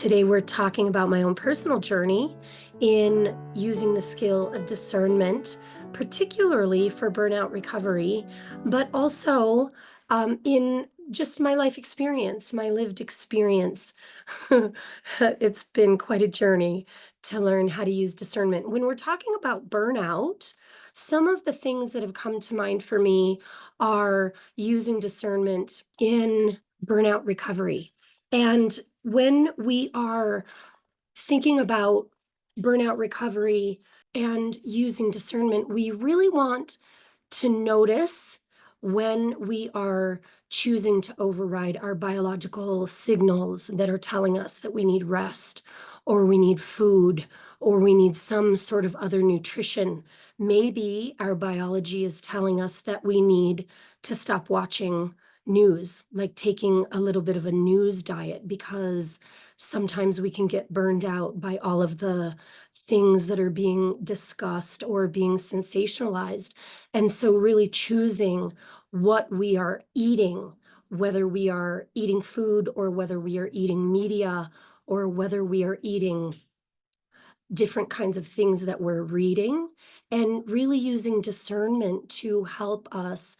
Today, we're talking about my own personal journey in using the skill of discernment, particularly for burnout recovery, but also in just my life experience, my lived experience. It's been quite a journey to learn how to use discernment. When we're talking about burnout, some of the things that have come to mind for me are using discernment in burnout recovery. And when we are thinking about burnout recovery and using discernment, we really want to notice when we are choosing to override our biological signals that are telling us that we need rest or we need food or we need some sort of other nutrition. Maybe our biology is telling us that we need to stop watching news, like taking a little bit of a news diet, because sometimes we can get burned out by all of the things that are being discussed or being sensationalized. And so really choosing what we are eating, whether we are eating food or whether we are eating media or whether we are eating different kinds of things that we're reading, and really using discernment to help us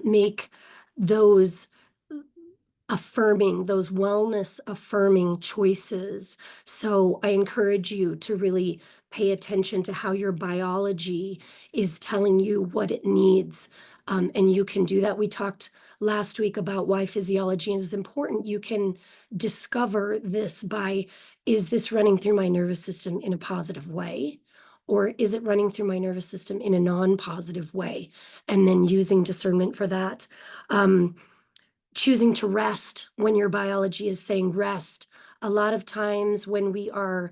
make those affirming, those wellness affirming choices. So I encourage you to really pay attention to how your biology is telling you what it needs. And you can do that. We talked last week about why physiology is important. You can discover this by, is this running through my nervous system in a positive way? Or is it running through my nervous system in a non-positive way? And then using discernment for that. Choosing to rest when your biology is saying rest. A lot of times when we are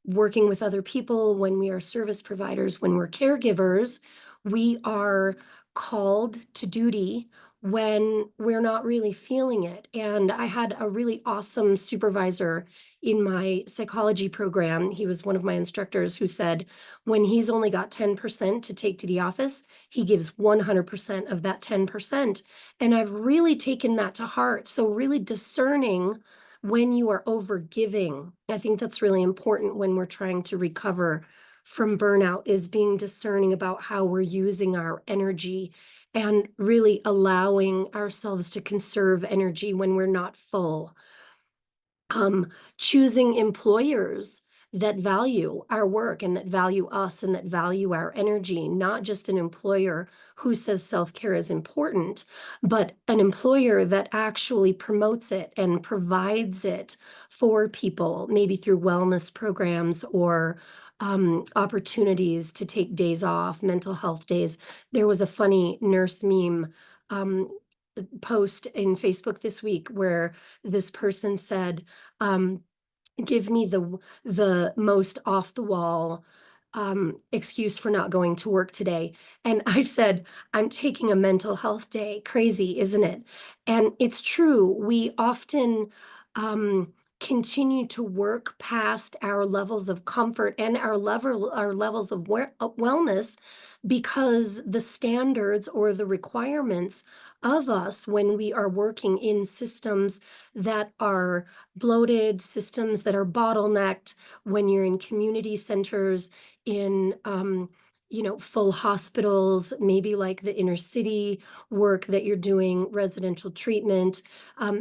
working with other people, when we are service providers, when we're caregivers, we are called to duty when we're not really feeling it. And I had a really awesome supervisor in my psychology program. He was one of my instructors who said, when he's only got 10% to take to the office, he gives 100% of that 10%. And I've really taken that to heart. So really discerning when you are over giving. I think that's really important when we're trying to recover from burnout, is being discerning about how we're using our energy and really allowing ourselves to conserve energy when we're not full. Choosing employers that value our work and that value us and that value our energy, not just an employer who says self-care is important, but an employer that actually promotes it and provides it for people, maybe through wellness programs or opportunities to take days off, mental health days. There was a funny nurse meme post in Facebook this week where this person said, give me the most off the wall excuse for not going to work today. And I said, I'm taking a mental health day. Crazy, isn't it? And it's true. We often continue to work past our levels of comfort and our levels of wellness, because the standards or the requirements of us when we are working in systems that are bloated, systems that are bottlenecked, when you're in community centers, in full hospitals, maybe like the inner city work that you're doing, residential treatment,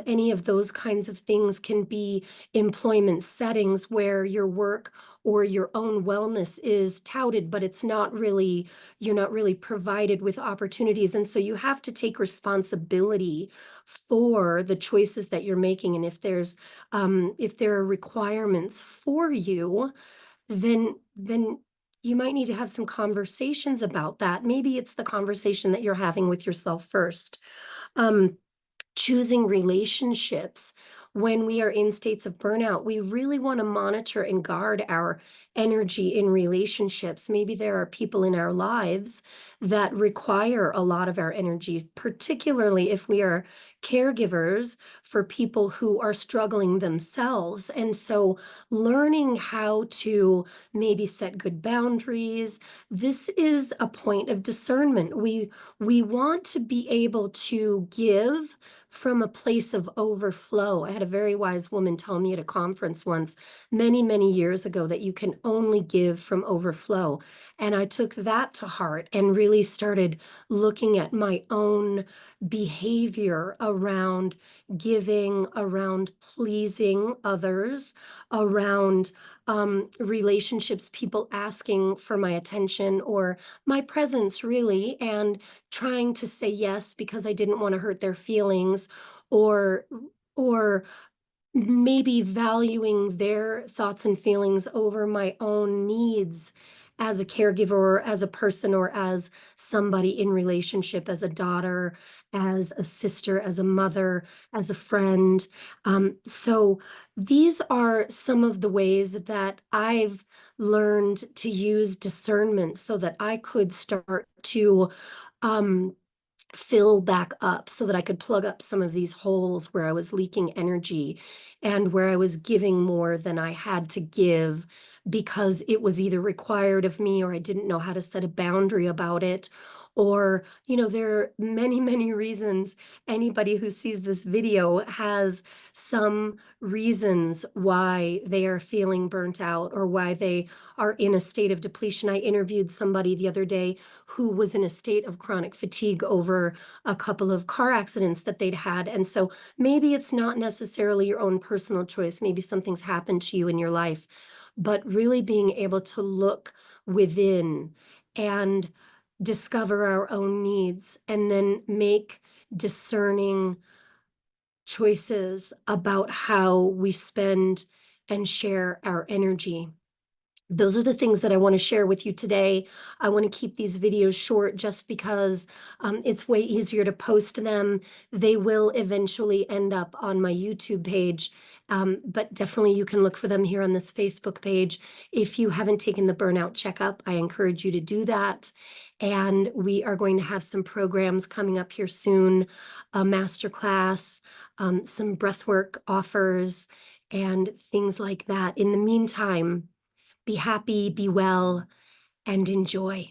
any of those kinds of things can be employment settings where your work or your own wellness is touted, but you're not really provided with opportunities. And so you have to take responsibility for the choices that you're making. And if there are requirements for you, then you might need to have some conversations about that. Maybe it's the conversation that you're having with yourself first. Choosing relationships when we are in states of burnout. We really want to monitor and guard our energy in relationships. Maybe there are people in our lives that require a lot of our energy, particularly if we are caregivers for people who are struggling themselves. And so learning how to maybe set good boundaries. This is a point of discernment. We want to be able to give from a place of overflow. I had a very wise woman tell me at a conference once, many, many years ago, that you can only give from overflow. And I took that to heart and really started looking at my own behavior around giving, around pleasing others, around relationships, people asking for my attention or my presence, really, and trying to say yes because I didn't want to hurt their feelings, or or maybe valuing their thoughts and feelings over my own needs as a caregiver or as a person or as somebody in relationship, as a daughter, as a sister, as a mother, as a friend. So these are some of the ways that I've learned to use discernment so that I could start to um, fill back up so that I could plug up some of these holes where I was leaking energy and where I was giving more than I had to give because it was either required of me or I didn't know how to set a boundary about it. Or, there are many, many reasons. Anybody who sees this video has some reasons why they are feeling burnt out or why they are in a state of depletion. I interviewed somebody the other day who was in a state of chronic fatigue over a couple of car accidents that they'd had. And so maybe it's not necessarily your own personal choice. Maybe something's happened to you in your life, but really being able to look within and discover our own needs and then make discerning choices about how we spend and share our energy. Those are the things that I want to share with you today. I want to keep these videos short just because it's way easier to post them. They will eventually end up on my YouTube page, but definitely you can look for them here on this Facebook page. If you haven't taken the Burnout Checkup, I encourage you to do that. And we are going to have some programs coming up here soon, a masterclass, some breathwork offers, and things like that. In the meantime, be happy, be well, and enjoy.